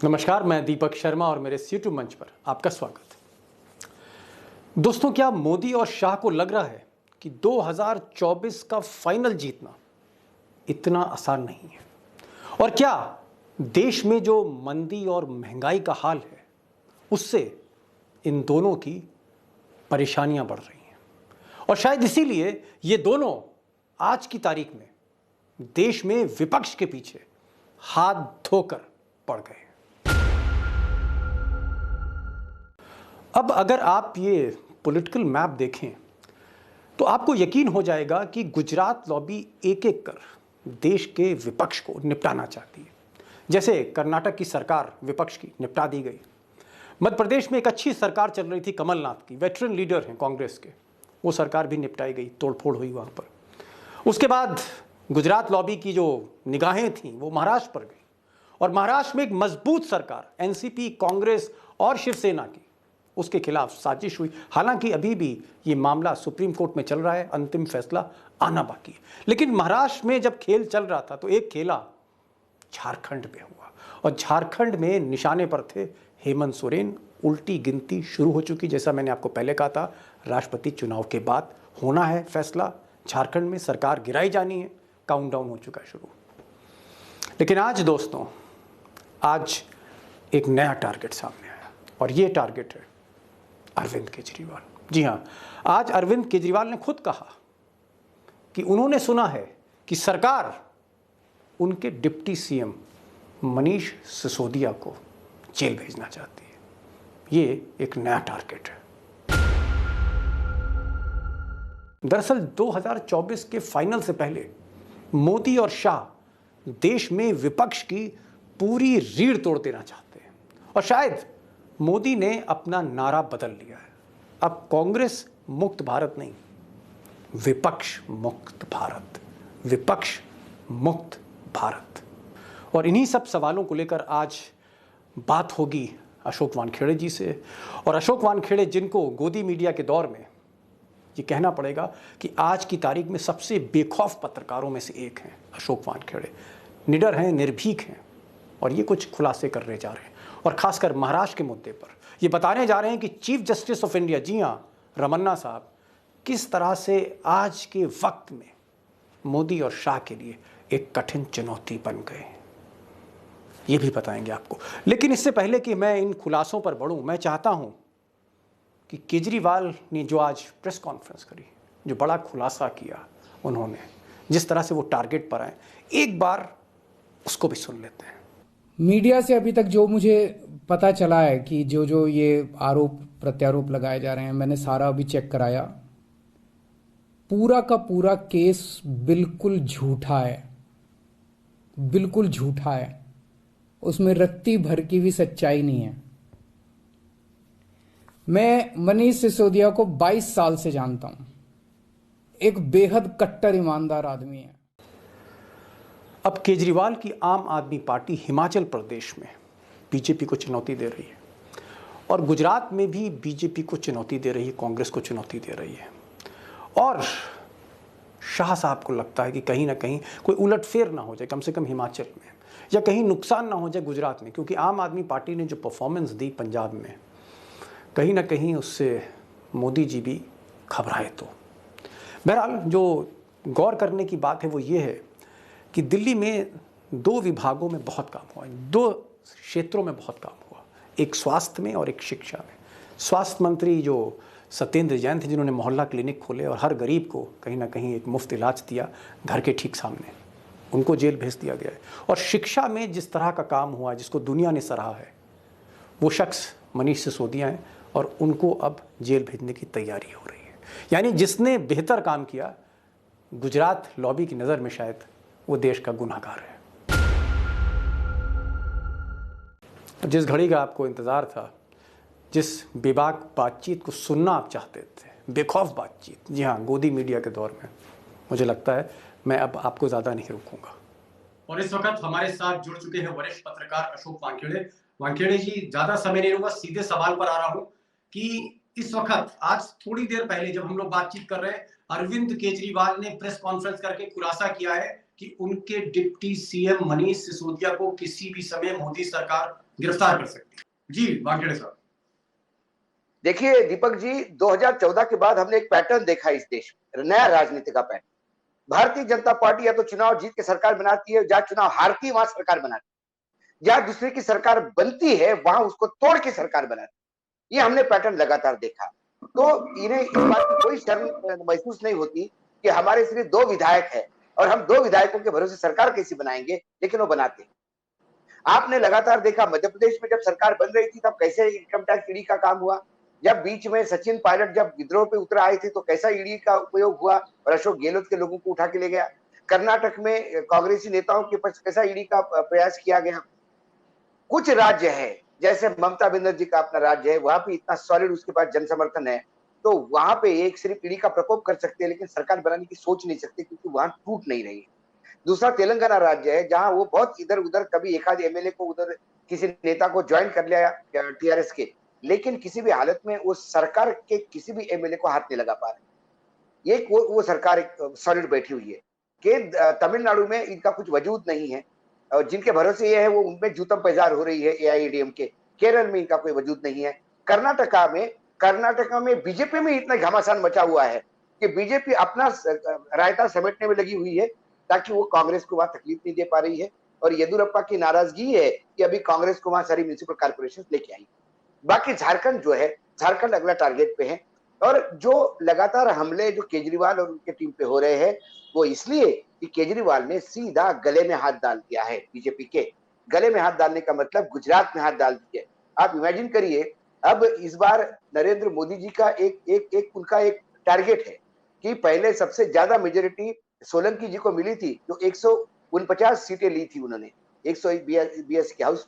नमस्कार, मैं दीपक शर्मा और मेरे यूट्यूब मंच पर आपका स्वागत है। दोस्तों, क्या मोदी और शाह को लग रहा है कि 2024 का फाइनल जीतना इतना आसान नहीं है? और क्या देश में जो मंदी और महंगाई का हाल है उससे इन दोनों की परेशानियां बढ़ रही हैं? और शायद इसीलिए ये दोनों आज की तारीख में देश में विपक्ष के पीछे हाथ धोकर पड़ गए। अब अगर आप ये पॉलिटिकल मैप देखें तो आपको यकीन हो जाएगा कि गुजरात लॉबी एक एक कर देश के विपक्ष को निपटाना चाहती है। जैसे कर्नाटक की सरकार विपक्ष की निपटा दी गई, मध्य प्रदेश में एक अच्छी सरकार चल रही थी कमलनाथ की, वेटरन लीडर हैं कांग्रेस के, वो सरकार भी निपटाई गई, तोड़फोड़ हुई वहाँ पर। उसके बाद गुजरात लॉबी की जो निगाहें थीं वो महाराष्ट्र पर गई और महाराष्ट्र में एक मजबूत सरकार एनसीपी, कांग्रेस और शिवसेना की, उसके खिलाफ साजिश हुई। हालांकि अभी भी ये मामला सुप्रीम कोर्ट में चल रहा है, अंतिम फैसला आना बाकी है। लेकिन महाराष्ट्र में जब खेल चल रहा था तो एक खेला झारखंड में हुआ और झारखंड में निशाने पर थे हेमंत सोरेन। उल्टी गिनती शुरू हो चुकी, जैसा मैंने आपको पहले कहा था, राष्ट्रपति चुनाव के बाद होना है फैसला, झारखंड में सरकार गिराई जानी है, काउंटडाउन हो चुका है शुरू। लेकिन आज दोस्तों, आज एक नया टारगेट सामने आया और ये टारगेट है अरविंद केजरीवाल। जी हाँ, आज अरविंद केजरीवाल ने खुद कहा कि उन्होंने सुना है कि सरकार उनके डिप्टी सीएम मनीष सिसोदिया को जेल भेजना चाहती है। ये एक नया टारगेट है। दरअसल 2024 के फाइनल से पहले मोदी और शाह देश में विपक्ष की पूरी रीढ़ तोड़ देना चाहते हैं और शायद मोदी ने अपना नारा बदल लिया है। अब कांग्रेस मुक्त भारत नहीं, विपक्ष मुक्त भारत, विपक्ष मुक्त भारत। और इन्हीं सब सवालों को लेकर आज बात होगी अशोक वानखेड़े जी से। और अशोक वानखेड़े, जिनको गोदी मीडिया के दौर में ये कहना पड़ेगा कि आज की तारीख में सबसे बेखौफ पत्रकारों में से एक हैं अशोक वानखेड़े, निडर हैं, निर्भीक हैं और ये कुछ खुलासे करने जा रहे हैं। और खासकर महाराष्ट्र के मुद्दे पर ये बताने जा रहे हैं कि चीफ जस्टिस ऑफ इंडिया, जी हाँ, रमन्ना साहब, किस तरह से आज के वक्त में मोदी और शाह के लिए एक कठिन चुनौती बन गए, ये भी बताएंगे आपको। लेकिन इससे पहले कि मैं इन खुलासों पर बढ़ूं, मैं चाहता हूं कि केजरीवाल ने जो आज प्रेस कॉन्फ्रेंस करी, जो बड़ा खुलासा किया उन्होंने, जिस तरह से वो टारगेट पर आए, एक बार उसको भी सुन लेते हैं। मीडिया से अभी तक जो मुझे पता चला है कि जो जो ये आरोप प्रत्यारोप लगाए जा रहे हैं, मैंने सारा अभी चेक कराया। पूरा का पूरा केस बिल्कुल झूठा है, बिल्कुल झूठा है। उसमें रत्ती भर की भी सच्चाई नहीं है। मैं मनीष सिसोदिया को 22 साल से जानता हूं। एक बेहद कट्टर ईमानदार आदमी है। अब केजरीवाल की आम आदमी पार्टी हिमाचल प्रदेश में बीजेपी को चुनौती दे रही है और गुजरात में भी बीजेपी को चुनौती दे रही है, कांग्रेस को चुनौती दे रही है। और शाह साहब को लगता है कि कहीं ना कहीं कोई उलटफेर ना हो जाए, कम से कम हिमाचल में, या कहीं नुकसान ना हो जाए गुजरात में, क्योंकि आम आदमी पार्टी ने जो परफॉर्मेंस दी पंजाब में, कहीं ना कहीं उससे मोदी जी भी घबराए। तो बहरहाल जो गौर करने की बात है वो ये है कि दिल्ली में 2 विभागों में बहुत काम हुआ, 2 क्षेत्रों में बहुत काम हुआ, एक स्वास्थ्य में और एक शिक्षा में। स्वास्थ्य मंत्री जो सत्येंद्र जैन थे, जिन्होंने मोहल्ला क्लिनिक खोले और हर गरीब को कहीं ना कहीं एक मुफ्त इलाज दिया घर के ठीक सामने, उनको जेल भेज दिया गया है। और शिक्षा में जिस तरह का काम हुआ, जिसको दुनिया ने सराहा है, वो शख्स मनीष सिसोदिया हैं और उनको अब जेल भेजने की तैयारी हो रही है। यानी जिसने बेहतर काम किया, गुजरात लॉबी की नज़र में शायद वो देश का गुनहगार है। जिस घड़ी का आपको इंतज़ार था, जिस बेबाक बातचीत को सुनना आप चाहते थे, बेखौफ बातचीत, जी हाँ, गोदी मीडिया के दौर में, मुझे लगता है मैं अब आपको ज़्यादा नहीं रुकूंगा। और इस वक्त हमारे साथ जुड़ चुके हैं वरिष्ठ पत्रकार अशोक वानखेड़े। वानखेड़े जी, ज़्यादा समय नहीं लूंगा, सीधे सवाल पर आ रहा हूँ कि इस वक्त, आज थोड़ी देर पहले जब हम लोग बातचीत कर रहे हैं, अरविंद केजरीवाल ने प्रेस कॉन्फ्रेंस करके खुलासा किया है कि उनके डिप्टी सीएम मनीष सिसोदिया को किसी भी समय मोदी सरकार गिरफ्तार कर सकती है। जी वानखेड़े साहब। देखिए दीपक जी, 2014 के बाद हमने एक पैटर्न देखा इस देश में, नया राजनीति का पैटर्न। भारतीय जनता पार्टी या तो चुनाव जीत के सरकार बनाती है, जहां चुनाव हारती है वहां सरकार बनाती है, जहां दूसरे की सरकार बनती है वहां उसको तोड़ के सरकार बनाती है। ये हमने पैटर्न लगातार देखा। तो इन्हें इस बात की कोई शर्म महसूस नहीं होती कि हमारे सिर्फ 2 विधायक है और हम 2 विधायकों के भरोसे सरकार कैसे बनाएंगे, लेकिन वो बनाते हैं। आपने लगातार देखा मध्य प्रदेश में जब सरकार बन रही थी तब कैसे इनकम टैक्स ईडी का काम हुआ, जब बीच में सचिन पायलट जब विद्रोह पे उतर आए थे तो कैसा ईडी का उपयोग हुआ और अशोक गहलोत के लोगों को उठा के ले गया। कर्नाटक में कांग्रेसी नेताओं के पास कैसा ईडी का प्रयास किया गया। कुछ राज्य है जैसे ममता बनर्जी का अपना राज्य है, वहां पे इतना सॉलिड उसके पास जन समर्थन है, तो वहां पे एक सिर्फ ईडी का प्रकोप कर सकते हैं, लेकिन सरकार बनाने की सोच नहीं सकते क्योंकि वहां टूट नहीं रही है। दूसरा तेलंगाना राज्य है जहां वो बहुत इधर उधर, कभी एक आध एमएलए को उधर किसी नेता को ज्वाइन कर लिया टीआरएस के, लेकिन किसी भी हालत में वो सरकार के किसी भी एमएलए को हाथ नहीं लगा पा रहे। ये वो सरकार सॉलिड बैठी हुई है कि तमिलनाडु में इनका कुछ वजूद नहीं है और जिनके भरोसे ये है वो उनमें जूतम पैजार हो रही है एआईएडीएम के। केरल में इनका कोई वजूद नहीं है। कर्नाटका में बीजेपी में इतना घमासान मचा हुआ है कि बीजेपी अपना रायता समेटने में लगी हुई है ताकि वो कांग्रेस को वहां तकलीफ नहीं दे पा रही है। और येदुरप्पा की नाराजगी है कि अभी कांग्रेस को वहां सारी म्यूनिसिपल कॉर्पोरेशन लेके आई। बाकी झारखंड जो है, झारखंड अगला टारगेट पे है। और जो लगातार हमले जो केजरीवाल और उनके टीम पे हो रहे हैं वो इसलिए कि केजरीवाल ने सीधा गले में हाथ डाल दिया है। बीजेपी के गले में हाथ डालने का मतलब गुजरात में हाथ डाल दिया। आप इमेजिन करिए, अब इस बार नरेंद्र मोदी जी का उनका एक टारगेट है कि पहले सबसे ज्यादा मेजोरिटी सोलंकी जी को मिली थी जो 149 सीटें ली थी उन्होंने 120 के हाउस।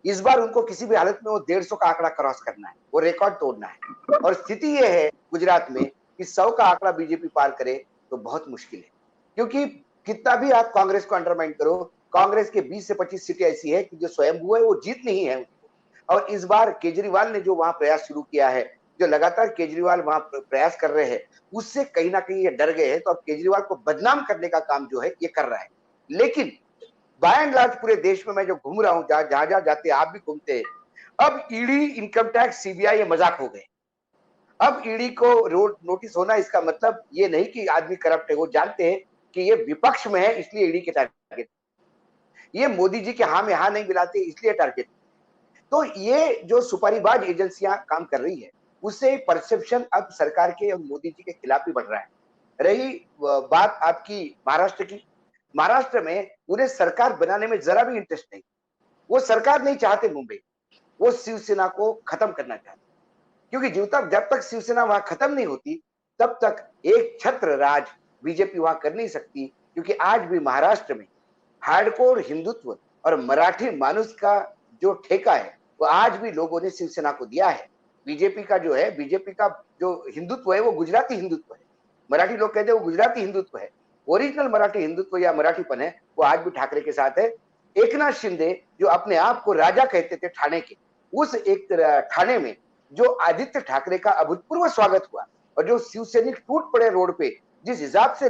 इस बार उनको किसी भी हालत में वो 150 का आंकड़ा क्रॉस करना है, वो रिकॉर्ड तोड़ना है। और स्थिति ये है गुजरात में कि 100 का आंकड़ा बीजेपी पार करे तो बहुत मुश्किल है, क्योंकि कितना भी आप कांग्रेस को अंडरमाइन करो, कांग्रेस के 20 से 25 सीटें ऐसी है कि जो स्वयं है वो जीत नहीं है। और इस बार केजरीवाल ने जो वहां प्रयास शुरू किया है, जो लगातार केजरीवाल वहां प्रयास कर रहे हैं, उससे कहीं ना कहीं ये डर गए हैं। तो अब केजरीवाल को बदनाम करने का काम जो है ये कर रहा है। लेकिन बाय एंड लार्ज पूरे देश में मैं जो घूम रहा हूँ, जहां जहां जाते हैं आप भी घूमते हैं, अब ईडी, इनकम टैक्स, सीबीआई ये मजाक हो गए। अब ईडी को रोड नोटिस होना इसका मतलब ये नहीं कि आदमी करप्ट है। वो जानते हैं कि ये विपक्ष में है इसलिए ईडी के टारगेट, ये मोदी जी के हाँ में हाँ नहीं मिलाते इसलिए टारगेट। तो ये जो सुपारीबाज एजेंसियां काम कर रही है उससे परसेप्शन अब सरकार के और मोदी जी के खिलाफ ही बढ़ रहा है। रही बात आपकी महाराष्ट्र की, महाराष्ट्र में उन्हें सरकार बनाने में जरा भी इंटरेस्ट नहीं। वो सरकार नहीं चाहते मुंबई, वो शिवसेना को खत्म करना चाहते, क्योंकि जब तक शिवसेना वहां खत्म नहीं होती तब तक एक छत्र राज बीजेपी वहां कर नहीं सकती। क्योंकि आज भी महाराष्ट्र में हार्डकोर हिंदुत्व और मराठी मानुस का जो ठेका है वो आज भी लोगों ने शिवसेना को दिया है। बीजेपी का जो है, बीजेपी का जो हिंदुत्व है वो गुजराती हिंदुत्व है। मराठी लोग कहते हैं वो गुजराती हिंदुत्व है। ओरिजिनल मराठी हिंदुत्व या मराठीपन है वो आज भी ठाकरे के साथ है। एकनाथ शिंदे जो अपने आप को राजा कहते थे ठाणे के, उस एक ठाणे में जो आदित्य ठाकरे का अभूतपूर्व स्वागत हुआ और जो शिवसैनिक टूट पड़े रोड पे, जिस हिसाब से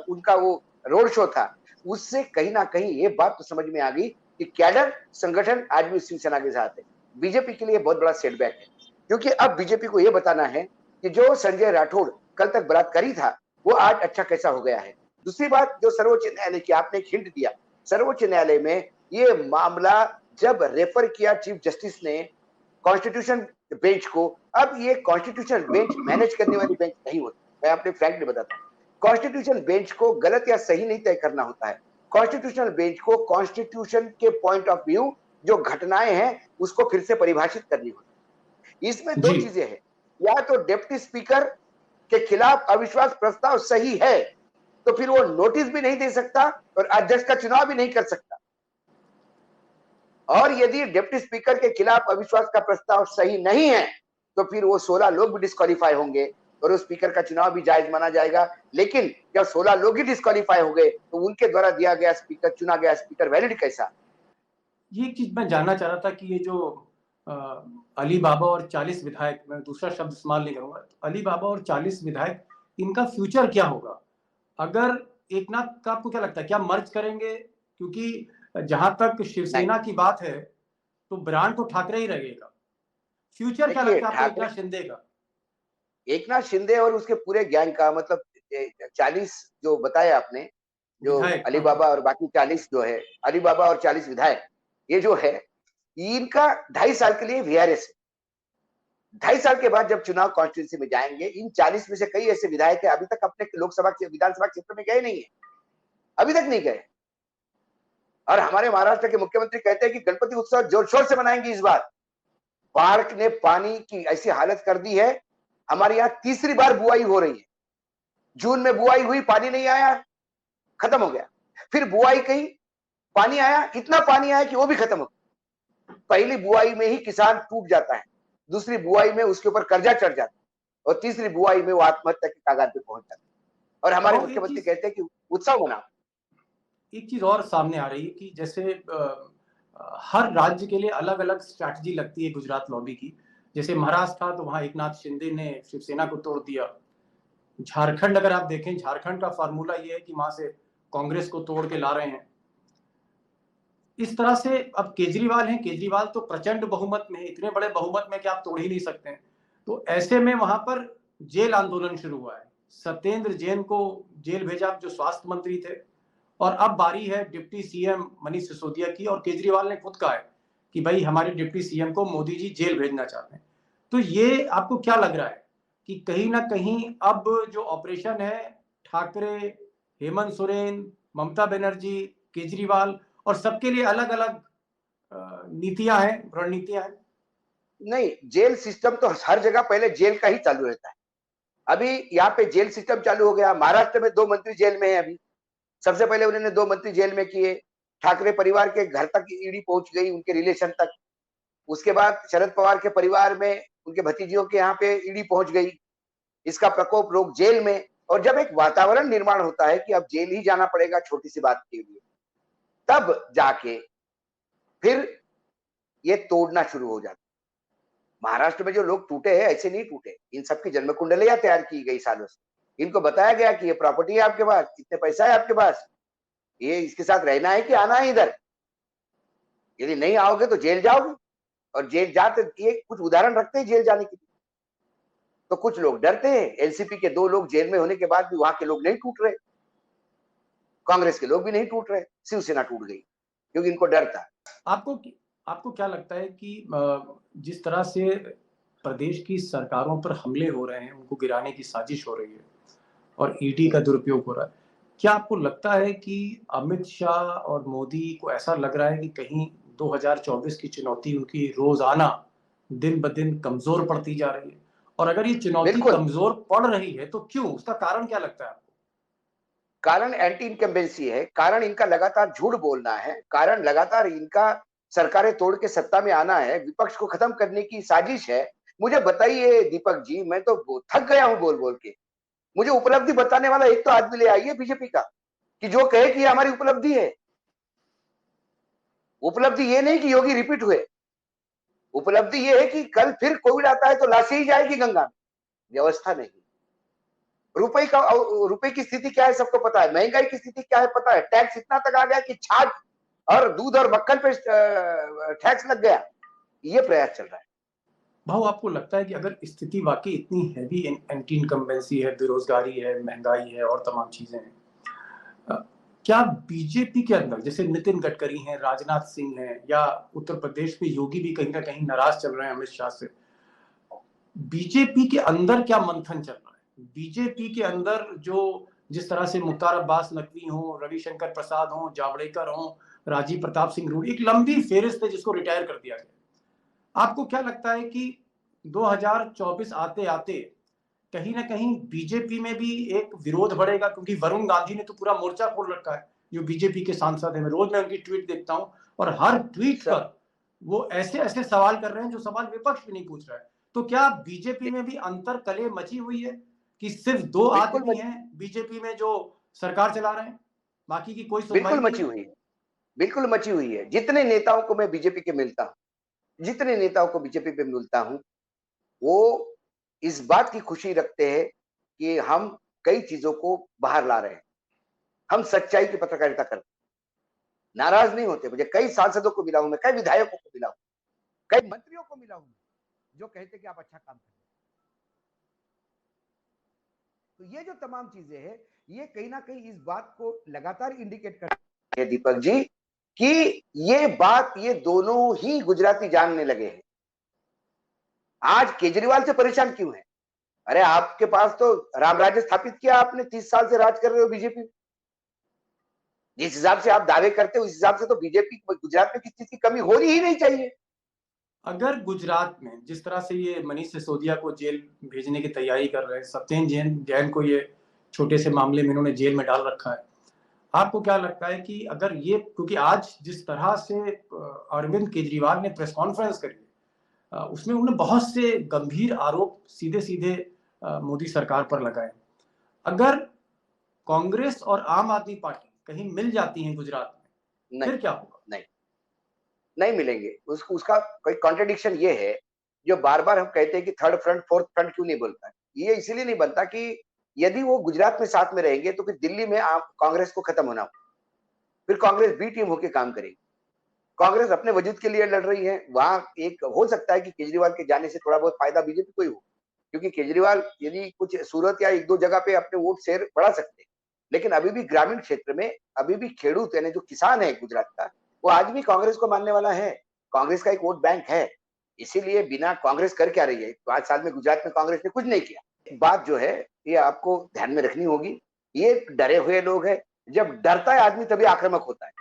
उनका वो रोड शो था, उससे कहीं ना कहीं ये बात तो समझ में आ गई कि कैडर संगठन आज भी शिवसेना के साथ है। बीजेपी के लिए बहुत बड़ा सेटबैक है, क्योंकि अब बीजेपी को यह बताना है कि जो संजय राठौड़ कल तक बलात्कारी था वो आज अच्छा कैसा हो गया है। दूसरी बात जो सर्वोच्च न्यायालय की, आपने एक हिंट दिया, सर्वोच्च न्यायालय में ये मामला जब रेफर किया चीफ जस्टिस ने कॉन्स्टिट्यूशन बेंच को, अब ये कॉन्स्टिट्यूशन बेंच मैनेज करने वाली बेंच नहीं होती। मैं आपने फ्रैंकली बताता हूँ, कॉन्स्टिट्यूशन बेंच को गलत या सही नहीं तय करना होता है। कॉन्स्टिट्यूशनल बेंच को कॉन्स्टिट्यूशन के पॉइंट ऑफ व्यू जो घटनाएं हैं उसको फिर से परिभाषित करनी होती है। इसमें दो चीजें हैं, या तो डिप्टी स्पीकर के खिलाफ अविश्वास प्रस्ताव सही है तो फिर वो नोटिस भी नहीं दे सकता और अध्यक्ष का चुनाव भी नहीं कर सकता, और यदि डिप्टी स्पीकर के खिलाफ अविश्वास का प्रस्ताव सही नहीं है तो फिर वो 16 लोग भी डिस्क्वालीफाई होंगे और उस स्पीकर का चुनाव भी जायज माना जाएगा। लेकिन जब 16 लोग ही डिस्क्वालीफाई हो गए तो उनके द्वारा दिया गया स्पीकर, चुना गया स्पीकर वैलिड कैसा? ये चीज मैं जानना चाह रहा था कि ये जो अली बाबा और 40 विधायक, मैं दूसरा शब्द इस्तेमाल नहीं करूंगा, अली बाबा और 40 विधायक, इनका फ्यूचर क्या होगा? अगर एकनाथ का आपको क्या लगता है, क्या मर्ज करेंगे? क्योंकि जहां तक नहीं, शिवसेना की बात है तो ब्रांड तो ठाकरे ही रहेगा। फ्यूचर क्या देखिए लगता है आपको ठाकरे, एकनाथ शिंदे का? एक नाथ शिंदे और उसके पूरे गैंग का मतलब 40 जो बताया आपने, जो विधायक, अली हाँ हाँ। बाबा और बाकी 40 जो है, अली बाबा और 40 विधायक, ये जो है इनका 2.5 साल के लिए वीआरएस है। 2.5 साल के बाद जब चुनाव कॉन्स्टिट्यूंसी में जाएंगे, इन 40 में से कई ऐसे विधायक है अभी तक अपने लोकसभा विधानसभा क्षेत्र में गए नहीं है, अभी तक नहीं गए। और हमारे महाराष्ट्र के मुख्यमंत्री कहते हैं कि गणपति उत्सव जोर शोर से मनाएंगे इस बार। बाढ़ ने पानी की ऐसी हालत कर दी है, हमारे यहाँ तीसरी बार बुआई हो रही है। जून में बुआई हुई, पानी नहीं आया, खत्म हो गया। फिर बुआई कही, पानी आया, इतना पानी आया कि वो भी खत्म हो गया। पहली बुआई में ही किसान टूट जाता है, दूसरी बुआई में उसके ऊपर कर्जा चढ़ जाता है, और तीसरी बुआई में वो आत्महत्या के कागार पे पहुंच जाता है। और हमारे भाव मुख्यमंत्री कहते हैं कि उत्सव मनाओ। एक चीज और सामने आ रही है कि जैसे हर राज्य के लिए अलग अलग स्ट्रैटेजी लगती है गुजरात लॉबी की। जैसे महाराष्ट्र था तो वहां एकनाथ शिंदे ने शिवसेना को तोड़ दिया। झारखंड अगर आप देखें, झारखंड का फार्मूला ये है कि वहां से कांग्रेस को तोड़ के ला रहे हैं। इस तरह से अब केजरीवाल हैं, केजरीवाल तो प्रचंड बहुमत में है, इतने बड़े बहुमत में कि आप तोड़ ही नहीं सकते हैं। तो ऐसे में वहां पर जेल आंदोलन शुरू हुआ है। सत्येंद्र जैन को जेल भेजा, जो स्वास्थ्य मंत्री थे। और अब बारी है डिप्टी सीएम मनीष सिसोदिया की, और केजरीवाल ने खुद कहा है कि भाई हमारे डिप्टी सीएम को मोदी जी जेल भेजना चाहते हैं। तो ये आपको क्या लग रहा है कि कहीं ना कहीं अब जो ऑपरेशन है, ठाकरे, हेमंत सोरेन, ममता बनर्जी, केजरीवाल, और सबके लिए अलग अलग नीतियां हैं, रणनीतियां हैं? नहीं, जेल सिस्टम तो हर जगह पहले जेल का ही चालू रहता है। अभी यहाँ पे जेल सिस्टम चालू हो गया। महाराष्ट्र में 2 मंत्री जेल में है अभी। सबसे पहले उन्होंने 2 मंत्री जेल में किए। ठाकरे परिवार के घर तक ईडी पहुंच गई, उनके रिलेशन तक। उसके बाद शरद पवार के परिवार में उनके भतीजियों के यहाँ पे ईडी पहुंच गई। इसका प्रकोप लोग जेल में। और जब एक वातावरण निर्माण होता है कि अब जेल ही जाना पड़ेगा छोटी सी बात के लिए, तब जाके फिर ये तोड़ना शुरू हो जाता। महाराष्ट्र में जो लोग टूटे हैं, ऐसे नहीं टूटे। इन सबकी जन्म कुंडलियां तैयार की गई सालों से। इनको बताया गया कि ये प्रॉपर्टी है आपके पास, इतने पैसा है आपके पास, ये इसके साथ रहना है कि आना है इधर। यदि नहीं आओगे तो जेल जाओगे। और जेल जाते ये कुछ उदाहरण रखते हैं जेल जाने के लिए। तो कुछ लोग डरते हैं। एनसीपी के 2 लोग जेल में होने के बाद भी वहां के लोग नहीं टूट रहे, कांग्रेस के लोग भी नहीं टूट रहे, शिवसेना टूट गई क्योंकि इनको डर था। आपको आपको क्या लगता है कि जिस तरह से प्रदेश की सरकारों पर हमले हो रहे हैं, उनको गिराने की साजिश हो रही है और ईडी का दुरुपयोग हो रहा है, क्या आपको लगता है कि अमित शाह और मोदी को ऐसा लग रहा है कि कहीं 2024 की चुनौती उनकी रोजाना दिन ब दिन कमजोर पड़ती जा रही है? और अगर ये चुनौती बिल्कुल। कमजोर पड़ रही है तो क्यों? उसका कारण क्या लगता है आपको? कारण एंटी इनकम्बेंसी है, कारण इनका लगातार झूठ बोलना है, कारण लगातार इनका सरकारें तोड़ के सत्ता में आना है, विपक्ष को खत्म करने की साजिश है। मुझे बताइए दीपक जी, मैं तो थक गया हूं बोल बोल के। मुझे उपलब्धि बताने वाला एक तो आदमी ले आइए बीजेपी का, कि जो कहे कि ये हमारी उपलब्धि है। उपलब्धि ये नहीं कि योगी रिपीट हुए, उपलब्धि ये है कि कल फिर कोविड आता है तो लाशें ही जाएगी गंगा में। व्यवस्था नहीं। रुपए की स्थिति क्या है सबको पता है, महंगाई की स्थिति क्या है पता है, टैक्स इतना तक आ गया कि छाछ और दूध और मक्खन पे टैक्स लग गया। ये प्रयास चल रहा है। भाव, आपको लगता है कि अगर स्थिति वाकई इतनी हैवी एंटी इनकम्बेंसी है, बेरोजगारी है, महंगाई है और तमाम चीजें हैं, क्या बीजेपी के अंदर जैसे नितिन गडकरी हैं, राजनाथ सिंह हैं, या उत्तर प्रदेश में योगी भी कहीं ना कहीं नाराज चल रहे हैं अमित शाह से, बीजेपी के अंदर क्या मंथन चल रहा है? बीजेपी के अंदर जो जिस तरह से मुख्तार अब्बास नकवी हो, रविशंकर प्रसाद हो, जावड़ेकर हो, राजीव प्रताप सिंह रूडी, एक लंबी फेरिस्त है जिसको रिटायर कर दिया गया। आपको क्या लगता है कि 2024 आते आते कहीं ना कहीं बीजेपी में भी एक विरोध बढ़ेगा? क्योंकि वरुण गांधी ने तो पूरा मोर्चा खोल रखा है, जो बीजेपी के सांसद हैं। रोज मैं उनकी ट्वीट देखता हूं, और हर ट्वीट सब पर वो ऐसे ऐसे सवाल कर रहे हैं जो सवाल विपक्ष भी नहीं पूछ रहा है। तो क्या बीजेपी में भी अंतर कले मची हुई है कि सिर्फ 2 बिल्कुल आदमी हैं बीजेपी में जो सरकार चला रहे हैं, बाकी की कोई सुनवाई बिल्कुल नहीं मची है? हुई है। बिल्कुल मची हुई है। जितने नेताओं को मैं बीजेपी के मिलता हूं, जितने नेताओं को बीजेपी पे मिलता हूं, वो इस बात की खुशी रखते हैं कि हम कई चीजों को बाहर ला रहे हैं। हम सच्चाई की पत्रकारिता करते, नाराज नहीं होते। मुझे कई सांसदों को मिला हूं, मैं कई विधायकों को मिला हूं, कई मंत्रियों को मिला हूं, जो कहते कि आप अच्छा काम कर रहे हैं। तो ये जो तमाम चीजें हैं, ये कहीं ना कहीं इस बात को लगातार इंडिकेट करती है दीपक जी, कि ये बात ये दोनों ही गुजराती जानने लगे हैं। आज केजरीवाल से परेशान क्यों है? अरे आपके पास तो राम राज्य स्थापित किया आपने, 30 साल से राज कर रहे हो बीजेपी। जिस हिसाब से आप दावे करते हो उस हिसाब से तो बीजेपी गुजरात में किसी चीज की कमी हो ही नहीं चाहिए। अगर गुजरात में जिस तरह से ये मनीष सिसोदिया को जेल भेजने की तैयारी कर रहे हैं, सत्येंद्र जैन को ये छोटे से मामले में इन्होंने जेल में डाल रखा है, आपको क्या लगता है कि अगर ये, क्योंकि आज जिस तरह से अरविंद केजरीवाल ने प्रेस कॉन्फ्रेंस करी उसमें उन्होंने बहुत से गंभीर आरोप सीधे सीधे मोदी सरकार पर लगाए, अगर कांग्रेस और आम आदमी पार्टी कहीं मिल जाती हैं गुजरात में, फिर क्या होगा? नहीं मिलेंगे। उसका कोई कॉन्ट्रडिक्शन ये है, जो बार बार हम कहते हैं कि थर्ड फ्रंट फोर्थ फ्रंट क्यों नहीं बनता। ये इसीलिए नहीं बनता कि यदि वो गुजरात में साथ में रहेंगे तो फिर दिल्ली में कांग्रेस को खत्म होना, फिर कांग्रेस बी टीम होकर काम करेगी। कांग्रेस अपने वजूद के लिए लड़ रही है। वहां एक हो सकता है कि केजरीवाल के जाने से थोड़ा बहुत फायदा बीजेपी को ही हो, क्योंकि केजरीवाल यदि कुछ सूरत या एक दो जगह पे अपने वोट शेयर बढ़ा सकते हैं, लेकिन अभी भी ग्रामीण क्षेत्र में अभी भी खेडूत यानी जो किसान है गुजरात का, वो आज भी कांग्रेस को मानने वाला है। कांग्रेस का एक वोट बैंक है। इसीलिए बिना कांग्रेस कर क्या रही है? 5 साल में गुजरात में कांग्रेस ने कुछ नहीं किया। एक बात जो है ये आपको ध्यान में रखनी होगी, ये डरे हुए लोग हैं। जब डरता है आदमी तभी आक्रामक होता है,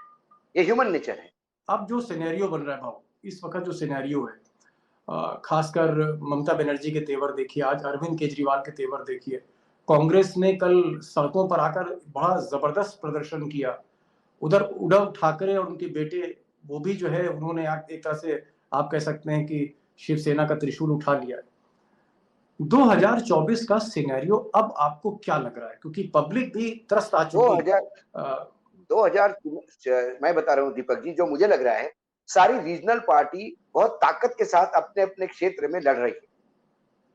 ये ह्यूमन नेचर है। अब जो सिनेरियो बन रहा है भाव, इस वक्त जो सिनेरियो है, खासकर ममता बनर्जी के तेवर देखिए, आज अरविंद केजरीवाल के तेवर देखिए। कांग्रेस ने कल सड़कों पर आकर बड़ा जबरदस्त प्रदर्शन किया। उधर उद्धव ठाकरे और उनके बेटे, वो भी जो है उन्होंने एक तरह से आप कह सकते हैं कि शिवसेना का त्रिशूल उठा लिया। 2024 का सिनेरियो अब आपको क्या लग रहा है? क्योंकि पब्लिक भी त्रस्त आ चुकी है। 2000 मैं बता रहा हूँ दीपक जी, जो मुझे लग रहा है सारी रीजनल पार्टी बहुत ताकत के साथ अपने अपने क्षेत्र में लड़ रही है।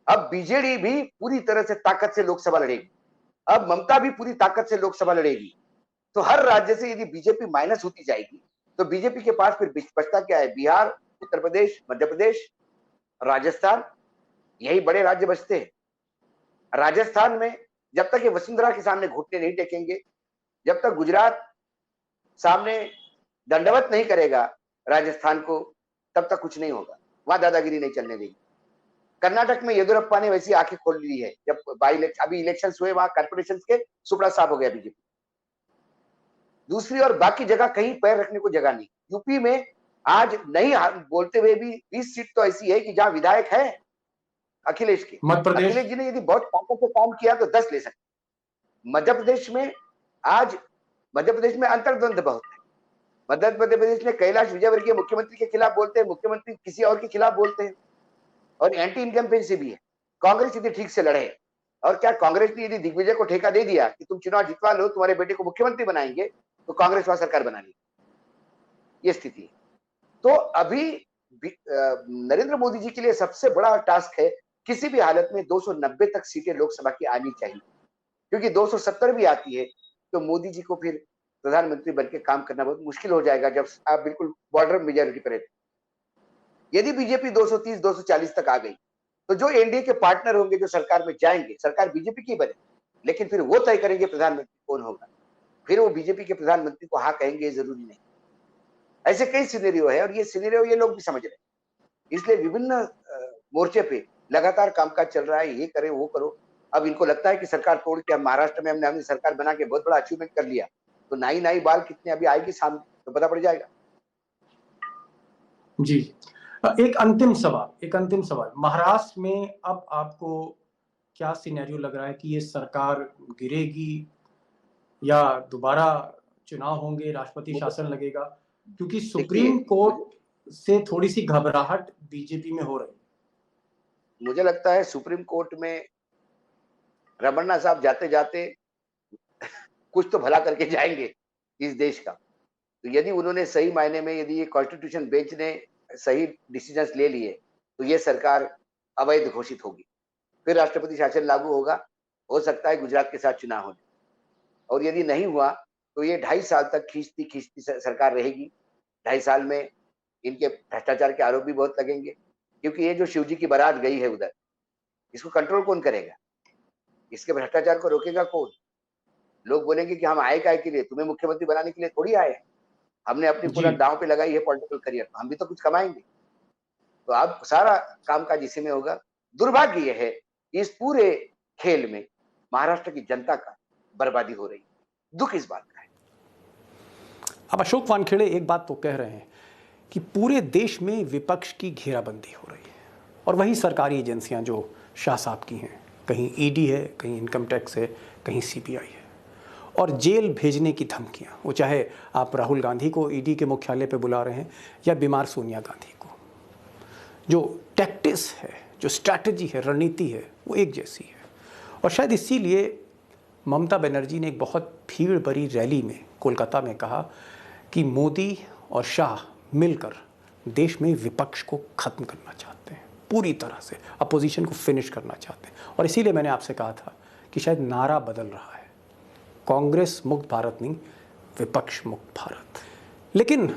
अब बीजेडी भी पूरी तरह से ताकत से लोकसभा लड़ेगी, अब ममता भी पूरी ताकत से लोकसभा लड़ेगी। तो हर राज्य से यदि बीजेपी माइनस होती जाएगी तो बीजेपी के पास फिर बचता क्या है? बिहार, उत्तर प्रदेश, मध्य प्रदेश, राजस्थान, यही बड़े राज्य बचते हैं। राजस्थान में जब तक ये वसुंधरा के सामने घुटने नहीं टेकेंगे, जब तक गुजरात सामने दंडवत नहीं करेगा राजस्थान को, तब तक कुछ नहीं होगा। वहां दादागिरी नहीं चलने देगी। कर्नाटक में येदुरप्पा ने वैसी आंखें खोल ली है। जब अभी इलेक्शंस हुए वहां कॉर्पोरेशन के, सुपड़ा साफ हो गया बीजेपी। दूसरी और बाकी जगह कहीं पैर रखने को जगह नहीं। यूपी में आज नहीं बोलते हुए भी 20 सीट तो ऐसी है कि जहां विधायक है अखिलेश के। मध्य प्रदेश, अखिलेश जी ने यदि बहुत ताकत से काम किया तो 10 ले सकते। मध्य प्रदेश में आज अंतर्द्वंद बहुत है। मध्य प्रदेश में कैलाश विजयवर्गीय मुख्यमंत्री के खिलाफ बोलते हैं, मुख्यमंत्री किसी और के खिलाफ बोलते हैं, और एंटी इनकम्बेंसी भी है। कांग्रेस यदि ठीक से लड़े, और क्या कांग्रेस ने यदि दिग्विजय को ठेका दे दिया कि तुम चुनाव जितवा लो, तुम्हारे बेटे को मुख्यमंत्री बनाएंगे, तो कांग्रेस वहां सरकार बना ली। ये स्थिति है। तो अभी नरेंद्र मोदी जी के लिए सबसे बड़ा टास्क है, किसी भी हालत में 290 तक सीटें लोकसभा की आनी चाहिए, क्योंकि 270 भी आती है तो मोदी जी को फिर प्रधानमंत्री बनकर काम करना बहुत मुश्किल हो जाएगा, जब आप बिल्कुल बॉर्डर मेजोरिटी पर रहते। यदि बीजेपी 230 240 तक आ गई तो जो एनडीए के पार्टनर होंगे जो सरकार में जाएंगे, सरकार बीजेपी की बने, लेकिन फिर वो तय करेंगे प्रधानमंत्री कौन होगा। फिर वो बीजेपी के प्रधानमंत्री को हाँ कहेंगे, जरूरी नहीं। ऐसे कई सिनेरियो है, और ये सिनेरियो ये लोग भी समझ रहे हैं। इसलिए विभिन्न मोर्चे पे लगातार कामकाज चल रहा है, ये करे वो करो। अब इनको लगता है कि सरकार तोड़ के, हम महाराष्ट्र में हमने सरकार बना के बहुत बड़ा अचीवमेंट कर लिया, तो नाई नाई बाल कितने अभी आएगी सामने तो पता पड़ जाएगा। जी, एक अंतिम सवाल, महाराष्ट्र में अब आपको क्या सिनेरियो लग रहा है कि ये सरकार गिरेगी या दोबारा चुनाव होंगे, राष्ट्रपति शासन लगेगा? क्योंकि सुप्रीम कोर्ट से थोड़ी सी घबराहट बीजेपी में हो रही है। मुझे लगता है सुप्रीम कोर्ट में रमन्ना साहब जाते जाते कुछ तो भला करके जाएंगे इस देश का। तो यदि उन्होंने सही मायने में, यदि ये कॉन्स्टिट्यूशन बेंच ने सही डिसीजंस ले लिए, तो ये सरकार अवैध घोषित होगी, फिर राष्ट्रपति शासन लागू होगा। हो सकता है गुजरात के साथ चुनाव हो जाए, और यदि नहीं हुआ तो ये 2.5 साल तक खींचती खींचती सरकार रहेगी। 2.5 साल में इनके भ्रष्टाचार के आरोप भी बहुत लगेंगे, क्योंकि ये जो शिव जी की बारात गई है उधर, इसको कंट्रोल कौन करेगा? इसके भ्रष्टाचार को रोकेगा कौन? लोग बोलेंगे कि हम आए काहे के लिए? तुम्हें मुख्यमंत्री बनाने के लिए थोड़ी आए हैं। हमने अपनी पूरा जी। दांव पे लगाई है पॉलिटिकल करियर, हम भी तो कुछ कमाएंगे। तो अब सारा कामकाज इसी में होगा। दुर्भाग्य यह है कि इस पूरे खेल में महाराष्ट्र की जनता का बर्बादी हो रही है। दुख इस बात का है। अब अशोक वानखेड़े एक बात तो कह रहे हैं कि पूरे देश में विपक्ष की घेराबंदी हो रही है, और वही सरकारी एजेंसियां जो शाह साहब की हैं, कहीं ईडी है, कहीं इनकम टैक्स है, कहीं सीबीआई है, और जेल भेजने की धमकियां, वो चाहे आप राहुल गांधी को ईडी के मुख्यालय पे बुला रहे हैं या बीमार सोनिया गांधी को। जो टैक्टिस है, जो स्ट्रैटेजी है, रणनीति है, वो एक जैसी है। और शायद इसीलिए ममता बनर्जी ने एक बहुत भीड़ भरी रैली में कोलकाता में कहा कि मोदी और शाह मिलकर देश में विपक्ष को खत्म करना चाहते हैं, पूरी तरह से अपोजिशन को फिनिश करना चाहते हैं। और इसीलिए मैंने आपसे कहा था कि शायद नारा बदल रहा है, कांग्रेस मुक्त भारत नहीं, विपक्ष मुक्त भारत। लेकिन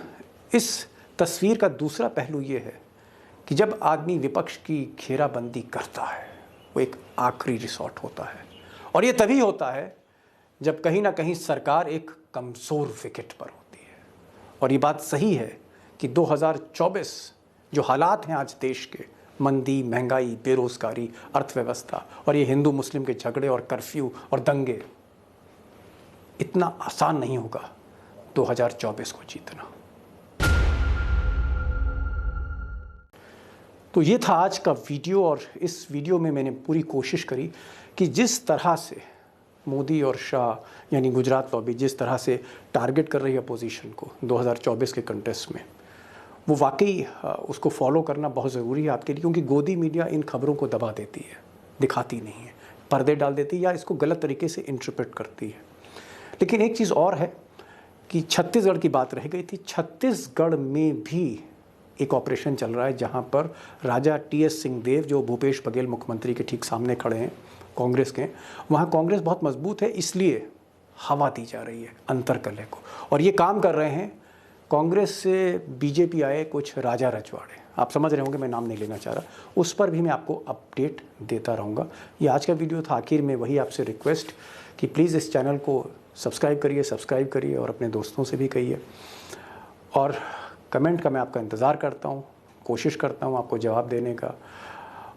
इस तस्वीर का दूसरा पहलू ये है कि जब आदमी विपक्ष की घेराबंदी करता है, वो एक आखिरी रिसॉर्ट होता है, और ये तभी होता है जब कहीं ना कहीं सरकार एक कमज़ोर विकेट पर होती है। और ये बात सही है कि 2024 जो हालात हैं आज देश के, मंदी, महंगाई, बेरोजगारी, अर्थव्यवस्था, और ये हिंदू मुस्लिम के झगड़े और कर्फ्यू और दंगे, इतना आसान नहीं होगा 2024 को जीतना। तो ये था आज का वीडियो, और इस वीडियो में मैंने पूरी कोशिश करी कि जिस तरह से मोदी और शाह यानी गुजरात लॉबी जिस तरह से टारगेट कर रही है अपोजिशन को 2024 के कंटेस्ट में, वो वाकई उसको फॉलो करना बहुत ज़रूरी है आपके लिए, क्योंकि गोदी मीडिया इन खबरों को दबा देती है, दिखाती नहीं है, पर्दे डाल देती है या इसको गलत तरीके से इंटरप्रेट करती है। लेकिन एक चीज़ और है कि छत्तीसगढ़ की बात रह गई थी। छत्तीसगढ़ में भी एक ऑपरेशन चल रहा है जहां पर राजा टीएस सिंहदेव, जो भूपेश बघेल मुख्यमंत्री के ठीक सामने खड़े हैं कांग्रेस के, वहां कांग्रेस बहुत मजबूत है, इसलिए हवा दी जा रही है अंतरकलह को। और ये काम कर रहे हैं कांग्रेस से बीजेपी आए कुछ राजा रजवाड़े, आप समझ रहे होंगे, मैं नाम नहीं लेना चाह रहा, उस पर भी मैं आपको अपडेट देता रहूँगा। ये आज का वीडियो था। आखिर में वही आपसे रिक्वेस्ट कि प्लीज़ इस चैनल को सब्सक्राइब करिए और अपने दोस्तों से भी कहिए, और कमेंट का मैं आपका इंतज़ार करता हूँ, कोशिश करता हूँ आपको जवाब देने का।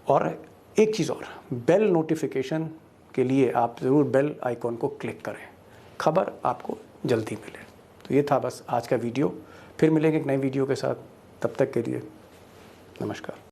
और एक चीज़ और, बेल नोटिफिकेशन के लिए आप ज़रूर बेल आइकॉन को क्लिक करें, खबर आपको जल्दी मिले। तो ये था बस आज का वीडियो, फिर मिलेंगे एक नई वीडियो के साथ, तब तक के लिए नमस्कार।